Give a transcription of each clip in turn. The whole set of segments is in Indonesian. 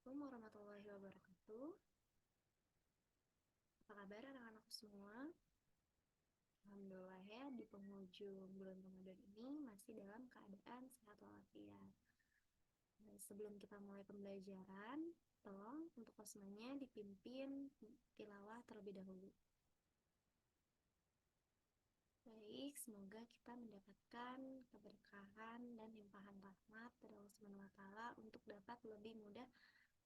Assalamualaikum warahmatullahi wabarakatuh. Apa kabar anak-anakku semua? Alhamdulillah ya, di penghujung bulan Ramadan ini masih dalam keadaan sehat walafiat. Sebelum kita mulai pembelajaran, tolong untuk kosmanya dipimpin tilawah terlebih dahulu. Baik, semoga kita mendapatkan keberkahan dan limpahan rahmat dari Allah Subhanahu wa Ta'ala untuk dapat lebih mudah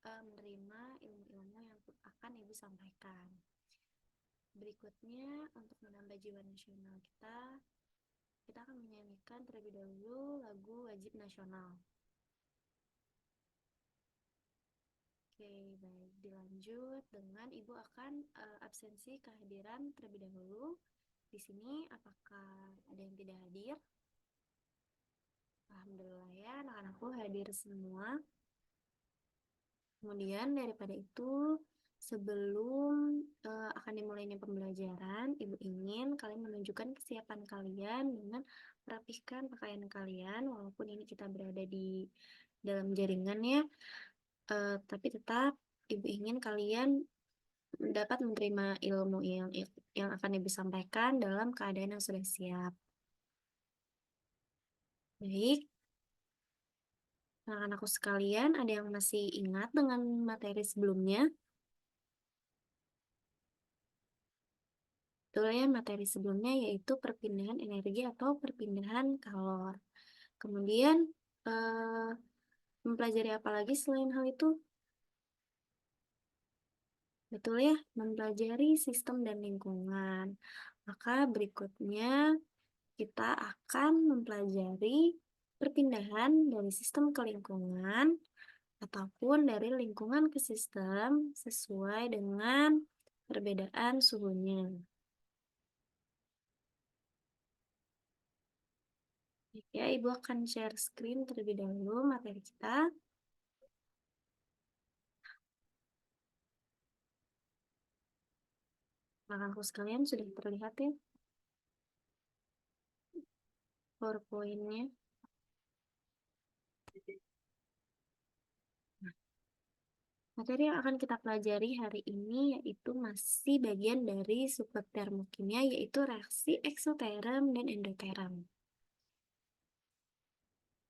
menerima ilmu-ilmu yang akan Ibu sampaikan. Berikutnya, untuk menambah jiwa nasional kita akan menyanyikan terlebih dahulu lagu wajib nasional. Oke, baik. Dilanjut dengan Ibu akan absensi kehadiran terlebih dahulu. Di sini apakah ada yang tidak hadir? Alhamdulillah ya, anak-anakku hadir semua. Kemudian daripada itu, sebelum akan dimulainya pembelajaran, Ibu ingin kalian menunjukkan kesiapan kalian dengan merapihkan pakaian kalian, walaupun ini kita berada di dalam jaringan ya, tapi tetap Ibu ingin kalian dapat menerima ilmu yang akan Ibu sampaikan dalam keadaan yang sudah siap. Baik, anak-anakku sekalian, ada yang masih ingat dengan materi sebelumnya? Betul ya, materi sebelumnya yaitu perpindahan energi atau perpindahan kalor. Kemudian, mempelajari apa lagi selain hal itu? Betul ya, mempelajari sistem dan lingkungan. Maka berikutnya kita akan mempelajari perpindahan dari sistem ke lingkungan ataupun dari lingkungan ke sistem sesuai dengan perbedaan suhunya. Ya, Ibu akan share screen terlebih dahulu materi kita. Rekan-rekanku sekalian sudah terlihat ya PowerPoint-nya. Nah, materi yang akan kita pelajari hari ini yaitu masih bagian dari subtermokimia, yaitu reaksi eksoterm dan endoterm.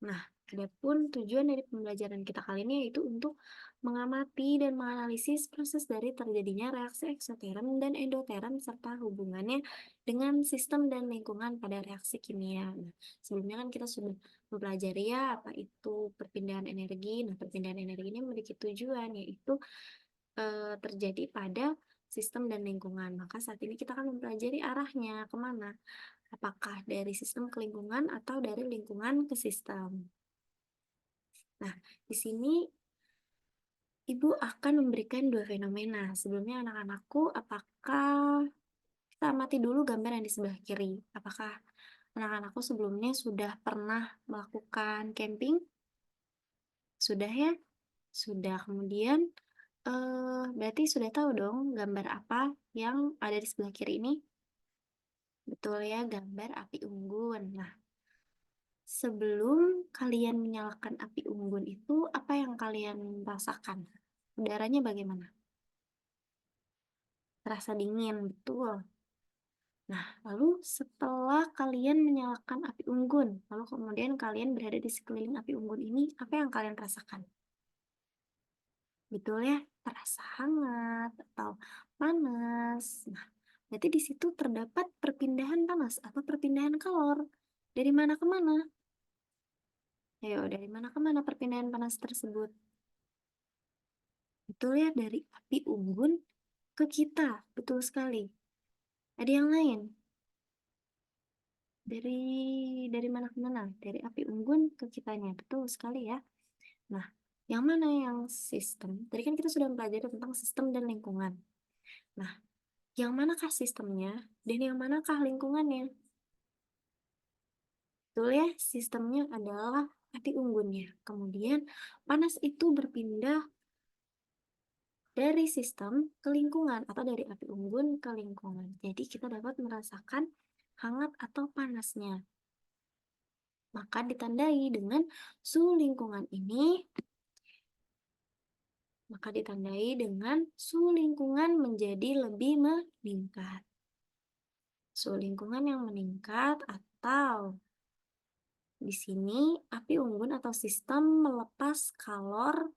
Nah, adapun tujuan dari pembelajaran kita kali ini yaitu untuk mengamati dan menganalisis proses dari terjadinya reaksi eksoterm dan endoterm serta hubungannya dengan sistem dan lingkungan pada reaksi kimia. Nah, sebelumnya kan kita sudah mempelajari ya apa itu perpindahan energi. Nah, perpindahan energi ini memiliki tujuan yaitu terjadi pada sistem dan lingkungan. Maka saat ini kita akan mempelajari arahnya kemana. Apakah dari sistem ke lingkungan atau dari lingkungan ke sistem. Nah, di sini Ibu akan memberikan dua fenomena. Sebelumnya anak-anakku, apakah kita amati dulu gambar yang di sebelah kiri? Apakah anak-anakku sebelumnya sudah pernah melakukan camping? Sudah ya? Sudah. Kemudian, berarti sudah tahu dong gambar apa yang ada di sebelah kiri ini? Betul ya, gambar api unggun. Nah, sebelum kalian menyalakan api unggun itu, apa yang kalian rasakan? Udaranya bagaimana? Terasa dingin, betul. Nah, lalu setelah kalian menyalakan api unggun, lalu kemudian kalian berada di sekeliling api unggun ini, apa yang kalian rasakan? Betul ya, terasa hangat atau panas. Nah, berarti di situ terdapat perpindahan panas atau perpindahan kalor. Dari mana ke mana? Ayo, dari mana ke mana perpindahan panas tersebut? Betul ya, dari api unggun ke kita. Betul sekali. Ada yang lain? Dari mana ke mana? Dari api unggun ke kitanya. Betul sekali ya. Nah, yang mana yang sistem? Tadi kan kita sudah mempelajari tentang sistem dan lingkungan. Nah, yang manakah sistemnya dan yang manakah lingkungannya? Betul ya, sistemnya adalah api unggunnya. Kemudian, panas itu berpindah dari sistem ke lingkungan atau dari api unggun ke lingkungan. Jadi, kita dapat merasakan hangat atau panasnya. Maka ditandai dengan suhu lingkungan ini maka ditandai dengan suhu lingkungan menjadi lebih meningkat. Suhu lingkungan yang meningkat atau di sini api unggun atau sistem melepas kalor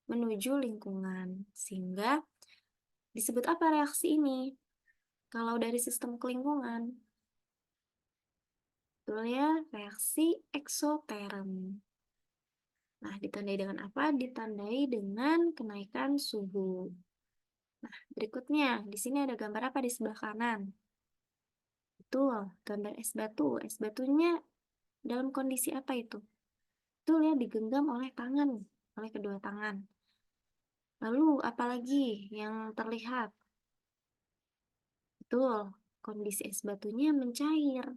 menuju lingkungan. Sehingga disebut apa reaksi ini? Kalau dari sistem kelingkungan, betul ya, reaksi eksoterm. Nah, ditandai dengan apa? Ditandai dengan kenaikan suhu. Nah, berikutnya, di sini ada gambar apa di sebelah kanan? Betul, gambar es batu. Es batunya dalam kondisi apa itu? Betul ya, digenggam oleh tangan, oleh kedua tangan. Lalu, apalagi yang terlihat? Betul, kondisi es batunya mencair.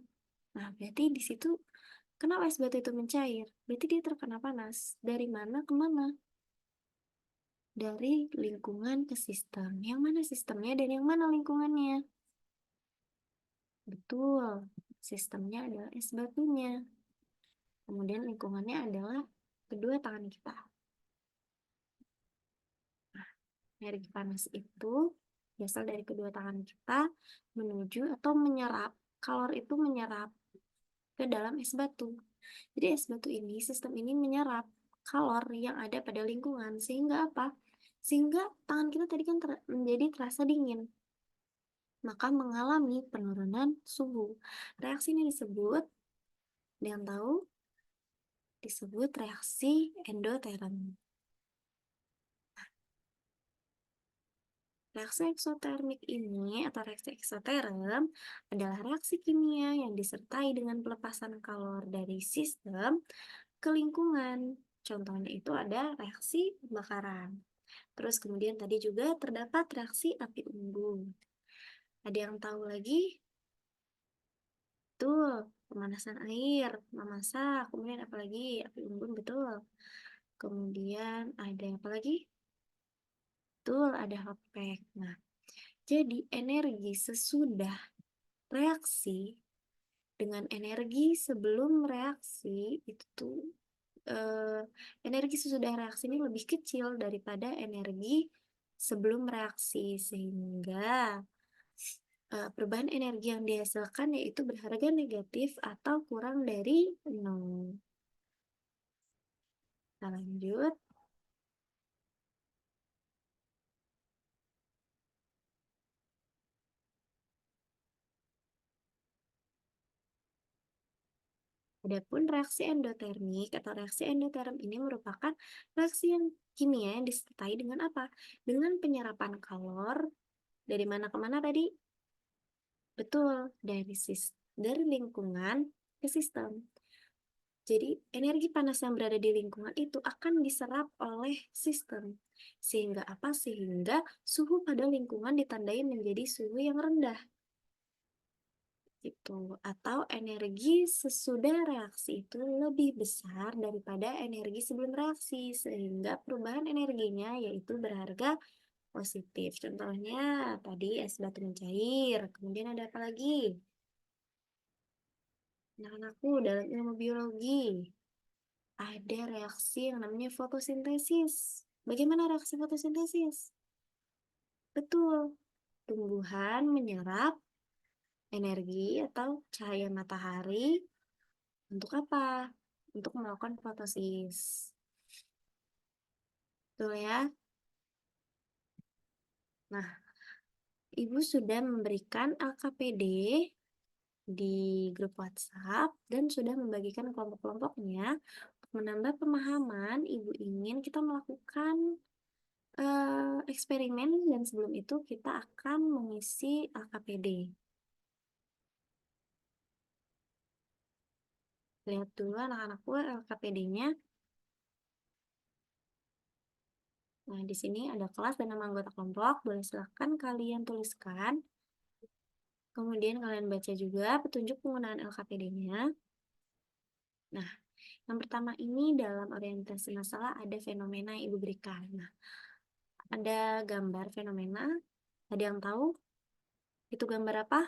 Nah, berarti di situ, kenapa es batu itu mencair? Berarti dia terkena panas. Dari mana ke mana? Dari lingkungan ke sistem. Yang mana sistemnya dan yang mana lingkungannya? Betul, sistemnya adalah es batunya. Kemudian lingkungannya adalah kedua tangan kita. Nah, energi panas itu berasal dari kedua tangan kita menuju atau menyerap, kalor itu menyerap ke dalam es batu. Jadi es batu ini, sistem ini menyerap kalor yang ada pada lingkungan. Sehingga apa? Sehingga tangan kita tadi kan menjadi terasa dingin. Maka mengalami penurunan suhu. Reaksi ini disebut, yang tahu, disebut reaksi endoterm. Reaksi eksotermik ini atau reaksi eksoterm adalah reaksi kimia yang disertai dengan pelepasan kalor dari sistem ke lingkungan. Contohnya itu ada reaksi pembakaran. Terus kemudian tadi juga terdapat reaksi api unggun. Ada yang tahu lagi? Betul, pemanasan air, memasak, kemudian apa lagi? Api unggun, betul. Kemudian ada apa lagi? Betul, ada hot pack. Nah, jadi energi sesudah reaksi dengan energi sebelum reaksi itu tuh energi sesudah reaksi ini lebih kecil daripada energi sebelum reaksi, sehingga perubahan energi yang dihasilkan yaitu berharga negatif atau kurang dari 0. Kita lanjut. Adapun reaksi endotermik atau reaksi endoterm ini merupakan reaksi yang kimia yang disertai dengan apa? Dengan penyerapan kalor dari mana ke mana tadi? Betul, dari lingkungan ke sistem. Jadi, energi panas yang berada di lingkungan itu akan diserap oleh sistem. Sehingga apa? Sehingga suhu pada lingkungan ditandai menjadi suhu yang rendah. Gitu. Atau energi sesudah reaksi itu lebih besar daripada energi sebelum reaksi. Sehingga perubahan energinya yaitu berharga positif. Contohnya tadi es batu mencair. Kemudian ada apa lagi? Anak-anakku dalam ilmu biologi ada reaksi yang namanya fotosintesis. Bagaimana reaksi fotosintesis? Betul, tumbuhan menyerap energi atau cahaya matahari untuk apa? Untuk melakukan fotosis. Betul ya? Nah, Ibu sudah memberikan LKPD di grup WhatsApp dan sudah membagikan kelompok-kelompoknya. Untuk menambah pemahaman, Ibu ingin kita melakukan eksperimen dan sebelum itu kita akan mengisi LKPD. Lihat dulu anak-anakku LKPD-nya. Nah, di sini ada kelas dan nama anggota kelompok. Boleh silakan kalian tuliskan. Kemudian kalian baca juga petunjuk penggunaan LKPD-nya. Nah, yang pertama ini dalam orientasi masalah ada fenomena yang Ibu berikan. Nah, ada gambar fenomena. Ada yang tahu? Itu gambar apa?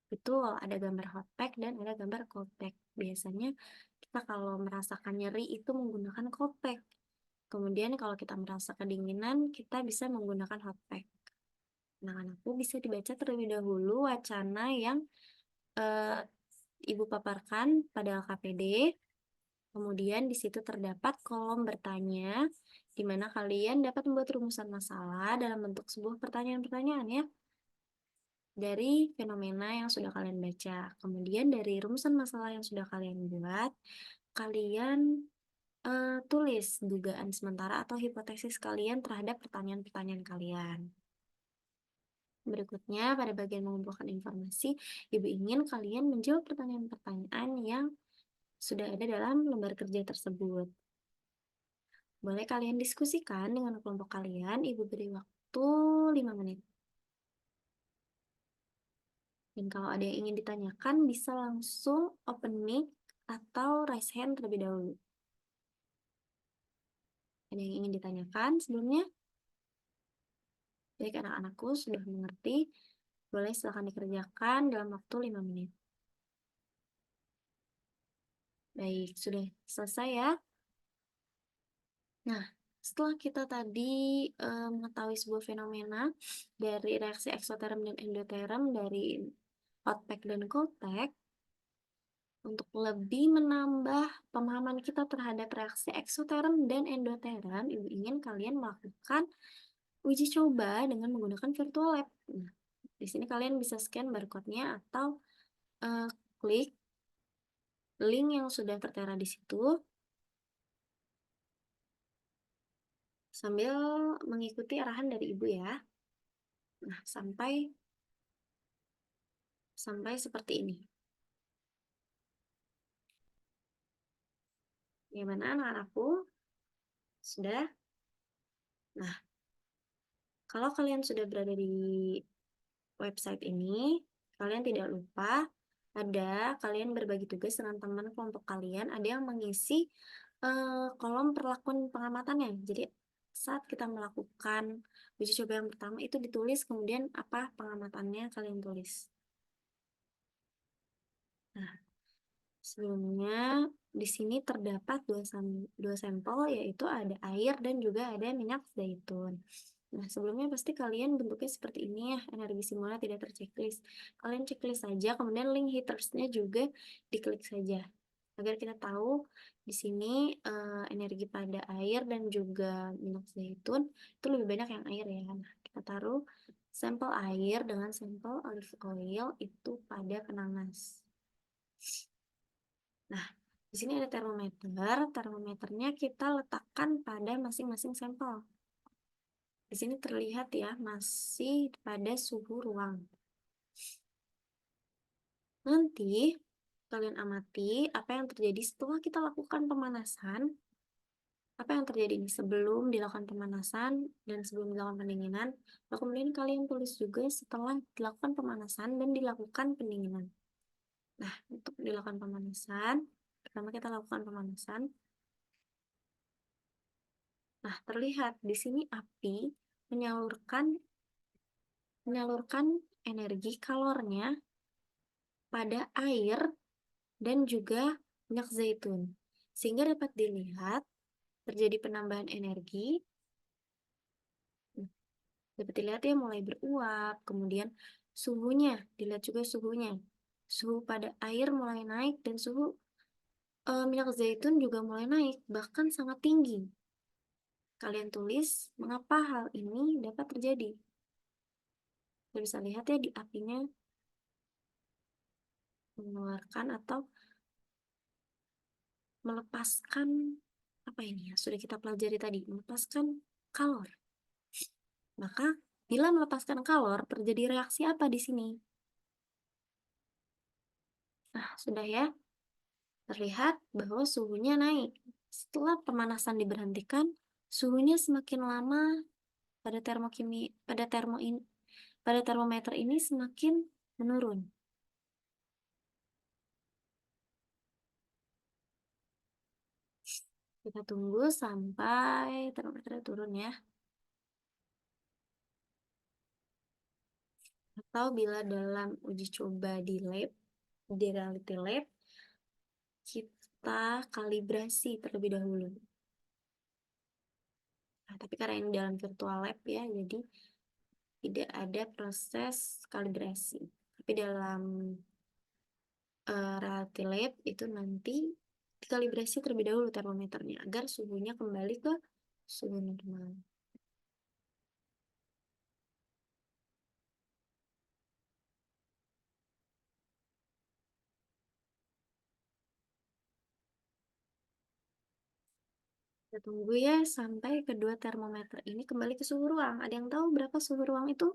Betul, ada gambar hot pack dan ada gambar cold pack. Biasanya kita kalau merasakan nyeri itu menggunakan cold pack. Kemudian kalau kita merasa kedinginan, kita bisa menggunakan hot pack. Anak-anakku bisa dibaca terlebih dahulu wacana yang eh, Ibu paparkan pada LKPD. Kemudian di situ terdapat kolom bertanya, di mana kalian dapat membuat rumusan masalah dalam bentuk sebuah pertanyaan-pertanyaan ya, dari fenomena yang sudah kalian baca. Kemudian dari rumusan masalah yang sudah kalian buat, kalian tulis dugaan sementara atau hipotesis kalian terhadap pertanyaan-pertanyaan kalian. Berikutnya, pada bagian mengumpulkan informasi, Ibu ingin kalian menjawab pertanyaan-pertanyaan yang sudah ada dalam lembar kerja tersebut. Boleh kalian diskusikan dengan kelompok kalian, Ibu beri waktu 5 menit. Dan kalau ada yang ingin ditanyakan, bisa langsung open mic atau raise hand terlebih dahulu. Ada yang ingin ditanyakan sebelumnya? Baik, anak-anakku sudah mengerti. Boleh silakan dikerjakan dalam waktu 5 menit. Baik, sudah selesai ya. Nah, setelah kita tadi mengetahui sebuah fenomena dari reaksi eksoterm dan endoterm dari hot pack dan cold pack, untuk lebih menambah pemahaman kita terhadap reaksi eksoterm dan endoterm, Ibu ingin kalian melakukan uji coba dengan menggunakan virtual lab. Nah, di sini kalian bisa scan barcode-nya atau klik link yang sudah tertera di situ sambil mengikuti arahan dari Ibu ya. Nah, sampai seperti ini. Gimana anak-anakku? Sudah? Nah, kalau kalian sudah berada di website ini, kalian tidak lupa kalian berbagi tugas dengan teman kelompok kalian, ada yang mengisi kolom perlakuan pengamatannya. Jadi saat kita melakukan uji coba yang pertama itu ditulis, kemudian apa pengamatannya kalian tulis. Nah, sebelumnya di sini terdapat dua sampel, yaitu ada air dan juga ada minyak zaitun. Nah, sebelumnya pasti kalian bentuknya seperti ini ya, energi simula tidak terchecklist. Kalian checklist saja, kemudian link heaters-nya juga diklik saja. Agar kita tahu di sini energi pada air dan juga minyak zaitun itu lebih banyak yang air ya. Nah, kita taruh sampel air dengan sampel olive oil itu pada penanas. Nah, di sini ada termometer. Termometernya kita letakkan pada masing-masing sampel. Di sini terlihat ya, masih pada suhu ruang. Nanti, kalian amati apa yang terjadi setelah kita lakukan pemanasan. Apa yang terjadi ini sebelum dilakukan pemanasan dan sebelum dilakukan pendinginan. Lalu kemudian kalian tulis juga setelah dilakukan pemanasan dan dilakukan pendinginan. Nah, untuk dilakukan pemanasan, pertama kita lakukan pemanasan. Nah, terlihat di sini api menyalurkan energi kalornya pada air dan juga minyak zaitun. Sehingga dapat dilihat terjadi penambahan energi. Dapat dilihat ya mulai beruap, kemudian suhunya, dilihat juga suhunya. Suhu pada air mulai naik dan suhu minyak zaitun juga mulai naik, bahkan sangat tinggi. Kalian tulis mengapa hal ini dapat terjadi. Kita bisa lihat ya di apinya mengeluarkan atau melepaskan apa ini ya, sudah kita pelajari tadi, melepaskan kalor. Maka bila melepaskan kalor terjadi reaksi apa di sini? Nah, sudah ya, terlihat bahwa suhunya naik. Setelah pemanasan diberhentikan, suhunya semakin lama pada termometer ini semakin menurun. Kita tunggu sampai termometernya turun ya. Atau bila dalam uji coba di lab, di reality lab, kita kalibrasi terlebih dahulu. Nah, tapi karena ini dalam virtual lab ya, jadi tidak ada proses kalibrasi. Tapi dalam reality lab itu nanti dikalibrasi terlebih dahulu termometernya agar suhunya kembali ke suhu normal. Kita tunggu ya sampai kedua termometer ini kembali ke suhu ruang. Ada yang tahu berapa suhu ruang itu?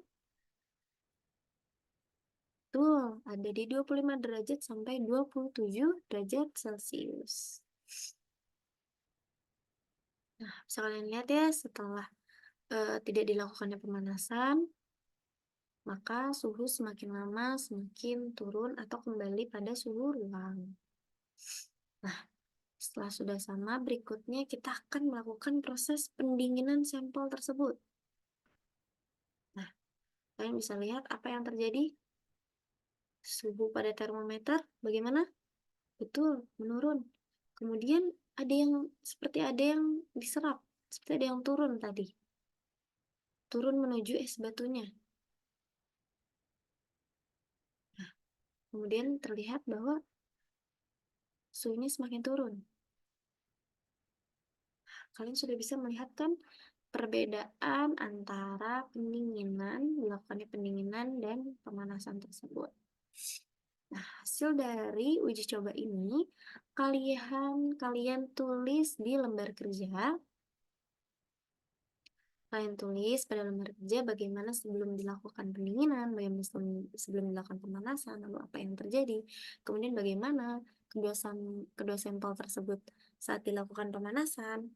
Betul, ada di 25 derajat sampai 27 derajat Celcius. Nah, bisa kalian lihat ya, setelah tidak dilakukannya pemanasan, maka suhu semakin lama semakin turun atau kembali pada suhu ruang. Nah, setelah sudah sama, berikutnya kita akan melakukan proses pendinginan sampel tersebut. Nah, kalian bisa lihat apa yang terjadi. Suhu pada termometer bagaimana? Betul, menurun. Kemudian ada yang diserap, seperti ada yang turun tadi. Turun menuju es batunya. Nah, kemudian terlihat bahwa suhunya semakin turun. Kalian sudah bisa melihat kan perbedaan antara dilakukannya pendinginan dan pemanasan tersebut. Nah, hasil dari uji coba ini kalian tulis di lembar kerja. Kalian tulis pada lembar kerja bagaimana sebelum dilakukan pendinginan, bagaimana sebelum dilakukan pemanasan, lalu apa yang terjadi, kemudian bagaimana kedua sampel tersebut saat dilakukan pemanasan,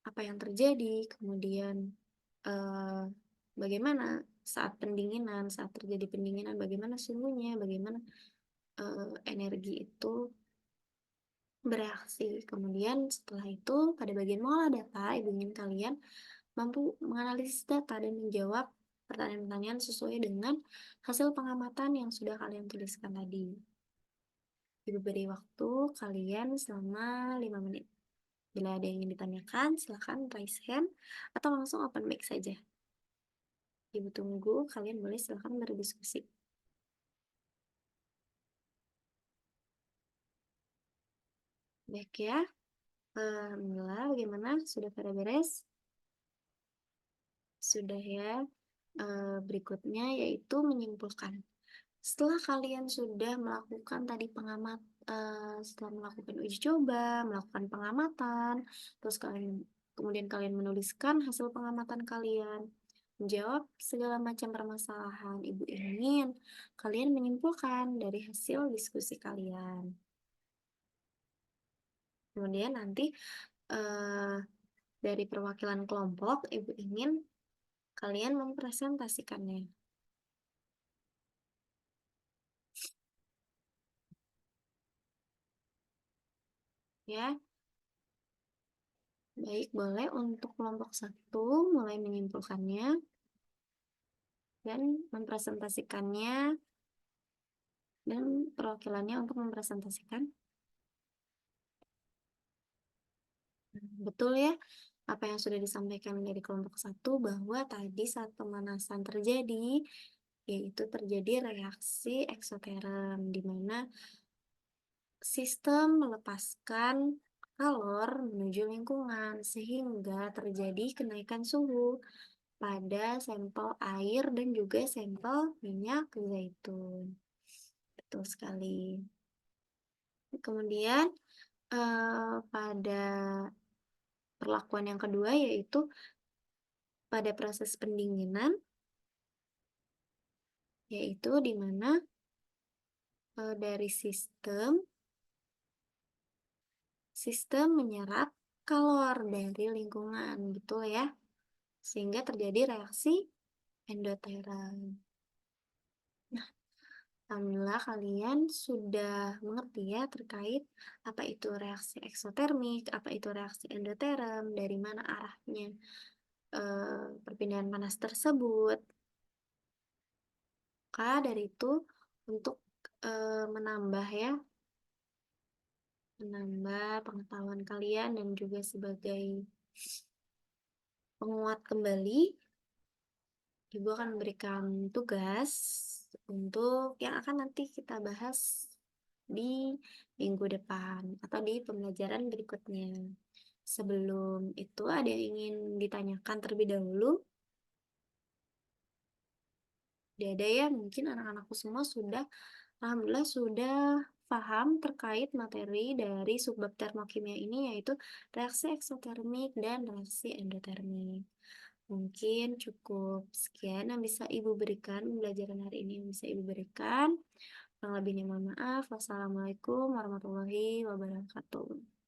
apa yang terjadi, kemudian eh, bagaimana saat terjadi pendinginan, bagaimana suhunya, bagaimana energi itu bereaksi. Kemudian setelah itu pada bagian mengolah data, ibu ingin kalian mampu menganalisis data dan menjawab pertanyaan-pertanyaan sesuai dengan hasil pengamatan yang sudah kalian tuliskan tadi. Ibu beri waktu kalian selama 5 menit. Bila ada yang ingin ditanyakan, silakan raise hand atau langsung open mic saja. Ibu tunggu, kalian boleh silakan berdiskusi. Baik ya, Alhamdulillah, bagaimana? Sudah pada beres? Sudah ya. Berikutnya yaitu menyimpulkan. Setelah kalian sudah melakukan tadi setelah melakukan uji coba, melakukan pengamatan, terus kemudian kalian menuliskan hasil pengamatan kalian, menjawab segala macam permasalahan. Ibu ingin kalian menyimpulkan dari hasil diskusi kalian. Kemudian nanti eh, dari perwakilan kelompok, Ibu ingin kalian mempresentasikannya. Ya, baik, boleh untuk kelompok satu mulai menyimpulkannya dan mempresentasikannya dan perwakilannya untuk mempresentasikan. Betul ya, apa yang sudah disampaikan dari kelompok satu bahwa tadi saat pemanasan terjadi, yaitu terjadi reaksi eksoterm, di mana sistem melepaskan kalor menuju lingkungan, sehingga terjadi kenaikan suhu pada sampel air dan juga sampel minyak zaitun. Betul sekali. Kemudian pada perlakuan yang kedua yaitu pada proses pendinginan, yaitu di mana dari sistem menyerap kalor dari lingkungan, betul ya, sehingga terjadi reaksi endoterm. Nah, alhamdulillah kalian sudah mengerti ya terkait apa itu reaksi eksotermik, apa itu reaksi endoterm, dari mana arahnya perpindahan panas tersebut. Maka dari itu untuk menambah ya, menambah pengetahuan kalian dan juga sebagai penguat kembali, Ibu akan memberikan tugas untuk yang akan nanti kita bahas di minggu depan atau di pembelajaran berikutnya. Sebelum itu ada yang ingin ditanyakan terlebih dahulu? Tidak ada ya, mungkin anak-anakku semua sudah, alhamdulillah sudah paham terkait materi dari subbab termokimia ini, yaitu reaksi eksotermik dan reaksi endotermik. Mungkin cukup sekian yang bisa Ibu berikan, pembelajaran hari ini yang bisa Ibu berikan. Kurang lebihnya mohon maaf. Wassalamualaikum warahmatullahi wabarakatuh.